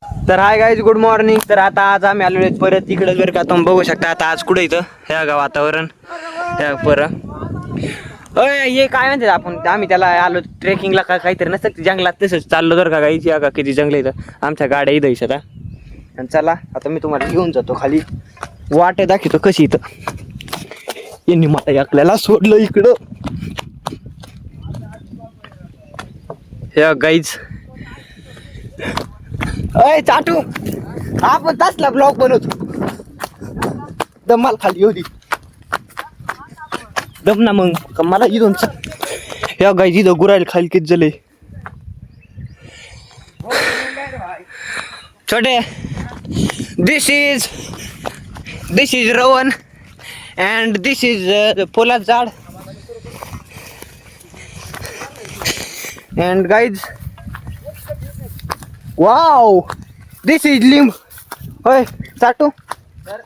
तर hi guys, good morning. तर आता आज आम्ही आलेलो आहेत परत तिकडे. जर का तुम्ही बघू शकता आता आज कुठे इथं ह्या गाव वातावरण ह्या परत हे काय म्हणते आपण, आम्ही त्याला आलो ट्रेकिंगला का काहीतरी नसतं जंगलात, तसंच चाललो. जर का गाईची का किती जंगल इथं आमच्या गाड्या इथं आता. आणि चला आता मी तुम्हाला घेऊन जातो खाली, वाट दाखवतो कशी इथं. यांनी मला आपल्याला सोडलं इकडं. ह्या गाईज अय चाटू, आपण तसला ब्लॉग बनवतो. दमाल खाली होती दम ना मग मला इथून. या गाईची इथं गुरायला खाली किती झाले छोटे. दिस is Ravan and this is पोलाद झाड. And guys wow, this is limb. Hey Chatu,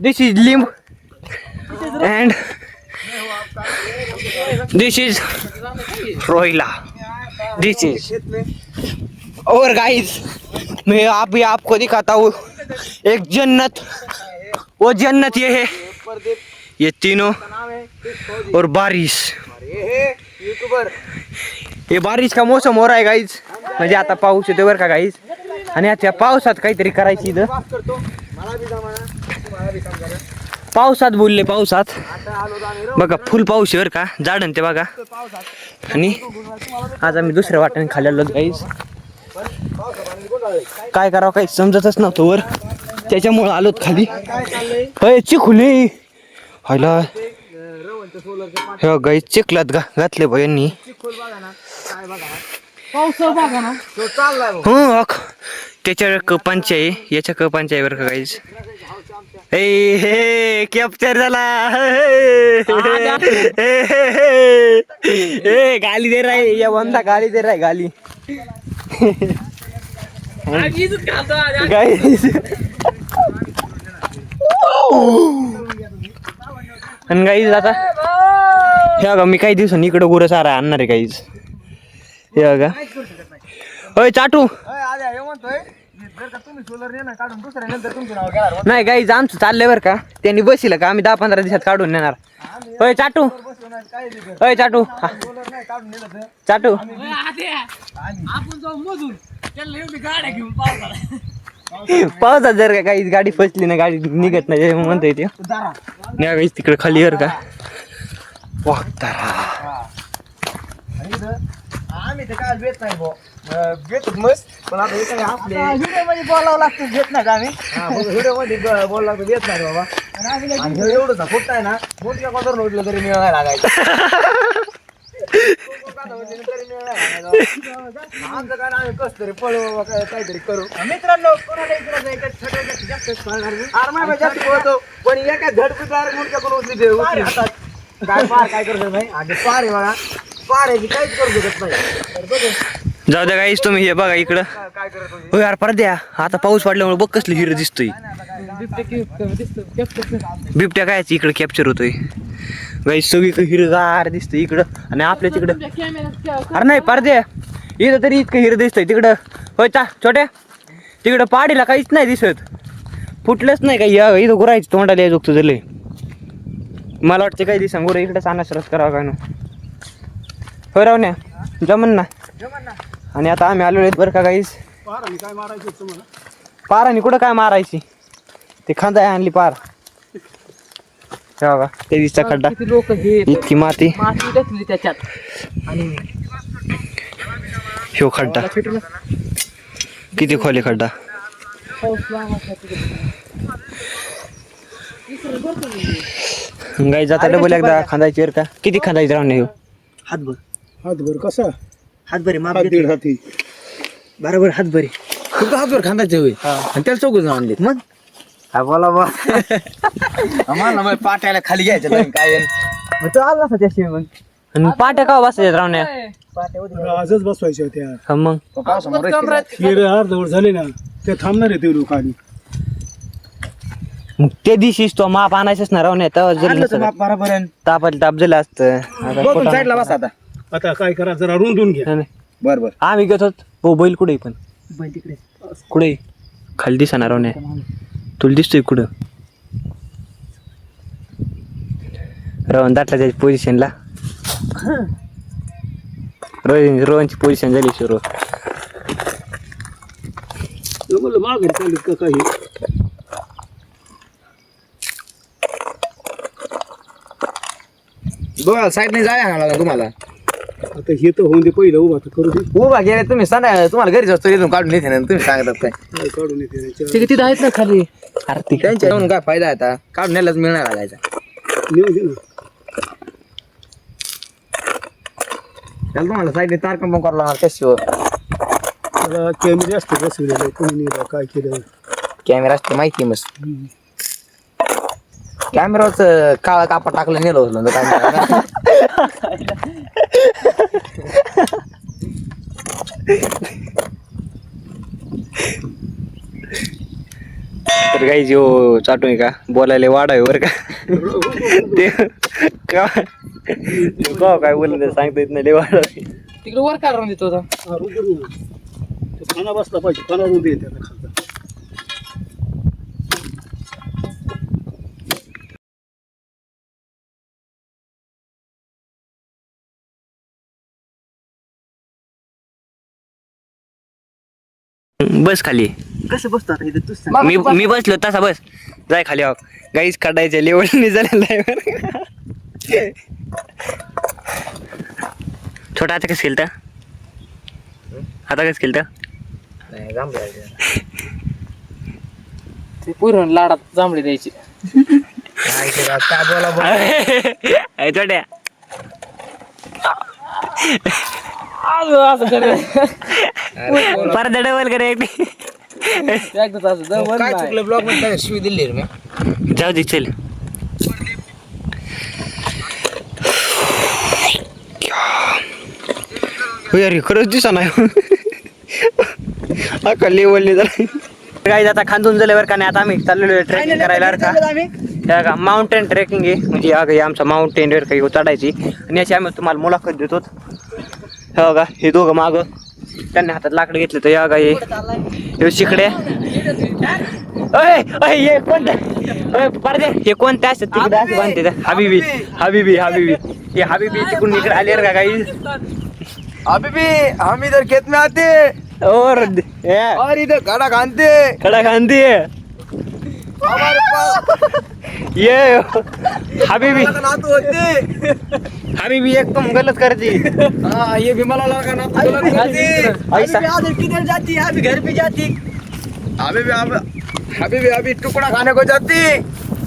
this is limb and this is roila. This is और गाइस मैं अभी आपको दिखाता हूँ एक जन्नत. वो जन्नत ये है, ये तीनों और बारिश. ये बारिश का मौसम हो रहा है गाइस, म्हणजे आता पाऊस येतो बरं का गाइस. आणि आता पावसात काहीतरी करायची इथं. पावसात बोलले, पावसात बघा फुल पाऊस आहे बरं का, झाडन ते बघा. आणि आज आम्ही दुसऱ्या वाट्याने खाली आलो गाईस. काय करावं काही समजतच नव्हतं वर, त्याच्यामुळं आलोत खाली. चिखुले व्हायला हे गाईस, चिखलात घातले भाई यांनी. हो त्याच्या कपांचे आहे, याच्या कपांचे आहे बरं का गाईज. हे कॅप्चर झाला. गाली दे रहा है या बंदा, गाली दे रहा है गाली. आणि गाईज आता हे बघा, मी काही दिवसांनी इकडं गुरं सारा आणणार आहे गाईज. हे बघा. होय चाटू, नाही गाईज आमचं चाललंय बरं का. त्यांनी बसिलं का आम्ही 10-15 दिवसात काढून नेणार. होय चाटू, होय चाटू, चाटू पावसात जर का काही गाडी फसली ना, गाडी निघत नाही म्हणता येते. नाही गाईज तिकडे खाली बरं का आम्ही तर काय भेट नाही भाऊ, भेटत मस्त. पण आता हे आपल्या व्हिडिओ मध्ये बोलावं लागतं, भेट नाही आम्ही. व्हिडिओ मध्ये बोलावं लागतं, भेट नाही बाबा. आणि एवढं फुट आहे ना, मोठ्या कदर उठलं तरी मिळायला लागायचं. आमचं काय आम्ही कस तरी पळू, काहीतरी करू. मित्रांनो कोणाला इकडे जास्त पळतो, पण एका झडपीदार मोठ्या करून उचली काय पार काय करत नाही. आणि पार आहे बघा, पार आहे काहीच करू शकत नाही. जाऊ द्या गाईस, तुम्ही हे बघा इकडं. हो यार परद्या, आता पाऊस पडल्यामुळे बघ कसली हिरं दिसतोय. बिबट्या काय इकडे कॅप्चर होतोय गाईस. सगळी हिरगार दिसतोय इकडं. आणि आपल्या तिकडं अरे नाही परद्या, इथं तरी इतकं हिरं दिसतंय तिकडं. होय छोट्या, तिकडं पाडीला काहीच नाही दिसत, फुटलंच नाही काही. इथं गुरायचं तोंडाला यायचं तुझं लय. मला वाटतं काही दिवसां गुरं इकडे चानासरस करावं काय ना. हो रावण्या जमन ना. आणि आता आम्ही आलो आहेत बरं का गाईस. पारानी कुठं काय मारायची, ते खांदा आणली पार. बघा ते दिसता खड्डा, इतकी माती त्याच्यात. आणि ह्यो खड्डा किती खोली खड्डा. गाईस आता डबल एकदा खांदायची बरं का. किती खांदायची राहून ह्यो हातभर कसा, हातभरी माप दीड हाती बरोबर. हातभरी फक्त हातभर खांदायचे होय. आणि त्याला चौकच आणले मग बोला बा. आम्हाला मग पाट्याला खाली घ्यायचं नाही काय. तो आला असता त्याशिवाय मग. आणि पाट्या का बसायच्यात रावण्या, आजच बसवायच्या होत्या. मग अर्धवट झाले ना, ते थांबणार आहे ते लोक. आणि मग ते दिवशीच तो माप आणायचंच ना रावण्या. बरोबर तापाला ताप झालं असतं. साईडला बस. आता काय करा, जरा रुंदून घ्या. बरोबर आम्ही घेतो. बैल कुठे पण बैल तिकडे कुठे खाली दिसणार नाही तुला दिसतोय कुठं रोहन दाटला त्याच्या पोझिशनला रोहनची पोझिशन झाली सुरू माघारी चालू का काही बघा साईडने जाया लागला तुम्हाला आता हे तर होऊन दे पहिलं उभा तर करू दे उभा गेले तुम्ही सांगा तुम्हाला घरी जास्त इथून काढून येते ना तुम्ही सांगतात काय काढून येते तिथं आहेत ना खाली आरती त्यांच्या येऊन काय फायदा आता काढून नेलाच मिळणार लागायचा त्याला तुम्हाला साईडने तार कंपाऊंड करावं लागणार कशावर कॅमेरे असते बसवलेले कोणी काय केलं कॅमेरा असते माहिती आहे मस्त कॅमेराच काळा कापड टाकलं नेलं होतं काय तर काही जो चाटून का बोलायला वाढावे बरं का ते काय बोललं सांगता येत नाही वाढावे तिकडे वर काढून देतो खाना बसला पाहिजे खाना दे त्याला खालचा बस खाली कसं बसतो आता इथे तूच मी बसलो तसा बस जाय खाली आहो गाईच काढायच्या लेवलने झालेला आहे छोटा आता कसं केलं आता कसं केलं ते पुरण लाडात जांभळी द्यायची काय बोला छोट्या असं करायचं. परत डबल करे एकदाच असं जमलं काय नाही. चुकलं ब्लॉग मध्ये काय शिवी दिली रे मी जाऊ दे चल अरे खरंच दिसा नाही अका लेवलने झालं काय आता खांदून झाल्यावर का नाही आता आम्ही चाललेलो ट्रेकिंग करायला बरं का माउंटेन ट्रेकिंग आहे म्हणजे हे आमचा माउंटेन वर काही चढायची आणि याची आम्ही तुम्हाला मुलाखत देतो हे बघा हे दोघं मागं त्यांनी हातात लाकडं घेतलं तर या बघा हे शिकड्या हे कोणत्या परदे हे कोणत्या असतात तिकडे असे बांधते हबीबी हबीबी हबीबी हे हबीबी तिकडून इकडे आले का काही अभी भी हम इधर खेत में आते और और इधर खड़ा खानते खड़ा खांदी है हमारे पास ये हबीबी नातू होते हबीबी एक तुम गलत करती हाँ ये भी मला लगा नातू गलत करती ऐसा किधर जाती है अभी घर पे जाती अभी अभी टुकड़ा खाने को जाती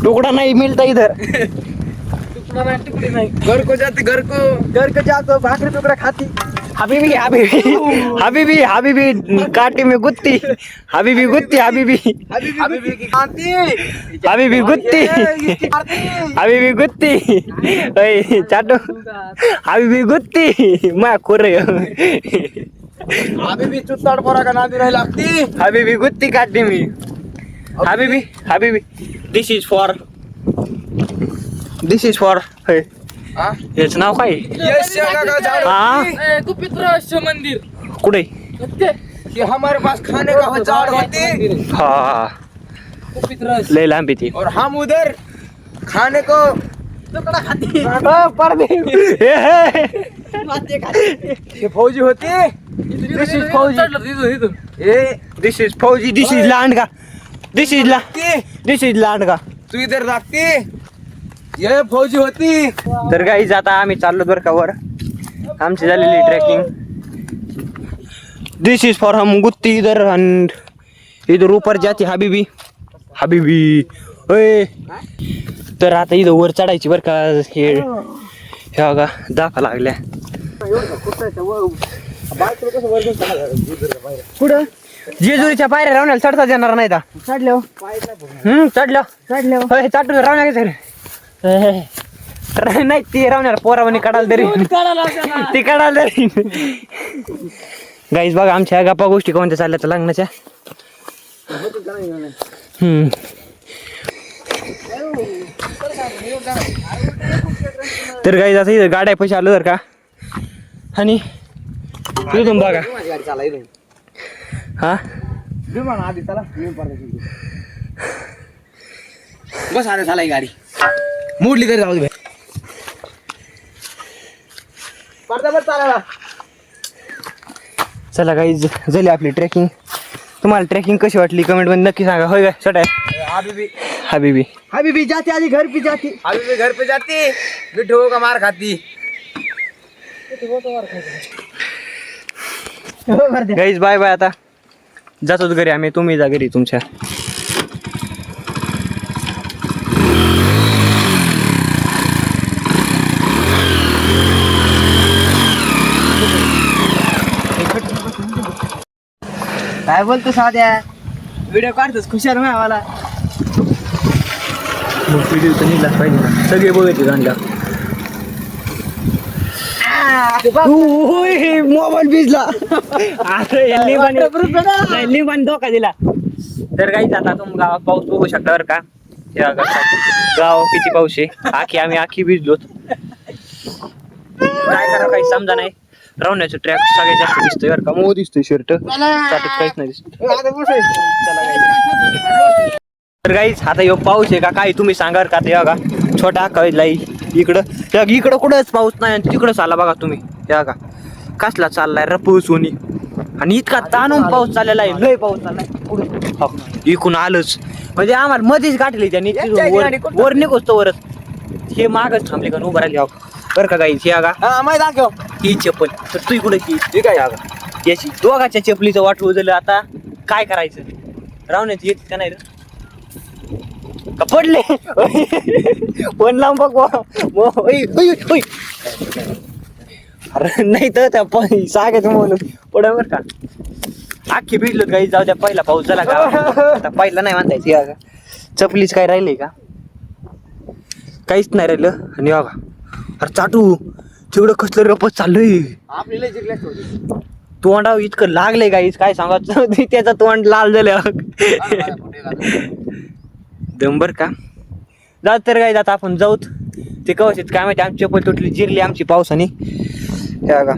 टुकड़ा नहीं मिलता इधर तुकडा नाही, तुकडी नाही. घर को जातो भाकरी टुकड़ा खाती हबीबी हबीबी हबीबी हबीबी काटी में गुत्ती हबीबी गुत्ती हबीबी अभी की खाती हबीबी गुत्ती हबीबी गुत्ती ओए चाटो हबीबी गुत्ती मैं खुर रही हूँ अभी भी चुत्ताड़ पोरा का नादी नहीं लगती हबीबी गुत्ती काटी मी हबीबी हबीबी दिस इज फॉर हाँ? याचं नाव काय ये शेंगा का झाड़ हाँ? होती ए, गुपित रहस्य मंदिर कुठे ते कि हमारे पास खाने का झाड़ होती हा गुपित रहस्य लय लांबी ती और हम उधर खाने को टुकड़ा खाती ये फौजी होती This is फौजी. चढलं तिथून इथून. ये दिस इज फौजी दिस इज लांडगा दिस इज लांडगा तू इधर रखती ये फौजी होती तर काही आता आम्ही चाललो बरं का वर आमची झालेली ट्रेकिंग दिस इज फॉर हम गुत्ती इधर अँड इधर ऊपर जाती हबीबी हबीबी ओए तर आता इथं वर चढायची बरं का हे बघा दाखा लागल्या कुठं जेजुरीच्या पायऱ्या रावण्याला चढता येणार नाही का चढल्या चढल्या चाटून रावण्या काय नाही ती रावण्याला पोरावानी काढाल तरी ती काढाल तरी गाईज बघा आमच्या गप्पा गोष्टी कोणत्या चालल्या तर लग्नाच्या तर गाईज आता इथं गाड्या पैसे आलो तर का आणि इथून बघा हा विमान आधी चला बस आले झाला गाडी मोडली तरी जाऊ दे पडदा बस चालायला. चला काही झाली आपली ट्रेकिंग. तुम्हाला ट्रेकिंग कशी वाटली कमेंट मध्ये नक्की सांगा. होय काय छोटा हबीबी हबीबी हबीबी जाती आधी घर पे जाती हबीबी घर पे जाती बिठो का मार खाती गाईज बाय बाय. आता जातोच घरी आम्ही. तुम्ही जा घरी तुमच्या. काय बोलतो साध्या व्हिडिओ काढतोस खुशाल नाही आम्हाला. व्हिडिओ तर निघलाच पाहिजे ना. सगळे बघायचे गांडा. मोबाईल भिजला. लिंबाने धोका दिला. तर काही आता तुम्ही गावात पाऊस बघू शकता बरं का. गाव किती पाऊस आहे. आखी भिजलो. काय करा काही समजा नाही. रावण्याचं ट्रॅक सगळ्यात जास्त दिसतोय बरं का. मो दिसतोय शर्ट काहीच नाही दिसत. तर काहीच आता ह्यो पाऊस आहे का काय तुम्ही सांगा का. ते बघा छोटा कळला इकडं कुठंच पाऊस नाही आणि तिकडंच आला बघा तुम्ही. हे बघा कसला चाललाय रपूस होणी आणि इतका ताणून पाऊस चाललेला आहे. लय पाऊस चाललाय. इकून आलंच म्हणजे आम्हाला मध्येच गाठले त्याने वर निघोच तो वरच. हे मागच थांबले का उभं राहिले बरं का गाईच. हे बघा ही चप्पल तर तू इकडे ठीक आहे. याची दोघाच्या चपलीचं वाटवं झालं. आता काय करायचं. रावण्याची येत का नाही रे का पडले पण लांब बघ. अरे नाही तर त्या सांगायचं म्हणून पड बर का. अख्खी भिजलो काही जाऊ द्या. पहिला पाऊस झाला का आता पहिला नाही म्हणतायचं. चपलीच काय राहिली का काहीच नाही राहिलं. आणि बघा अरे चाटू तिकडं कसलं रपत चाललंय. आपली लय जिंकल्या तोंडाव इतकं लागलंय गाईच काय सांगायचं. त्याचं तोंड लाल झालं दंबर का. जात तर काय जात आपण जाऊत. ते कवचित काय माहिती आमची चप्पल तुटली जिरली आमची पावसाने. हे बघा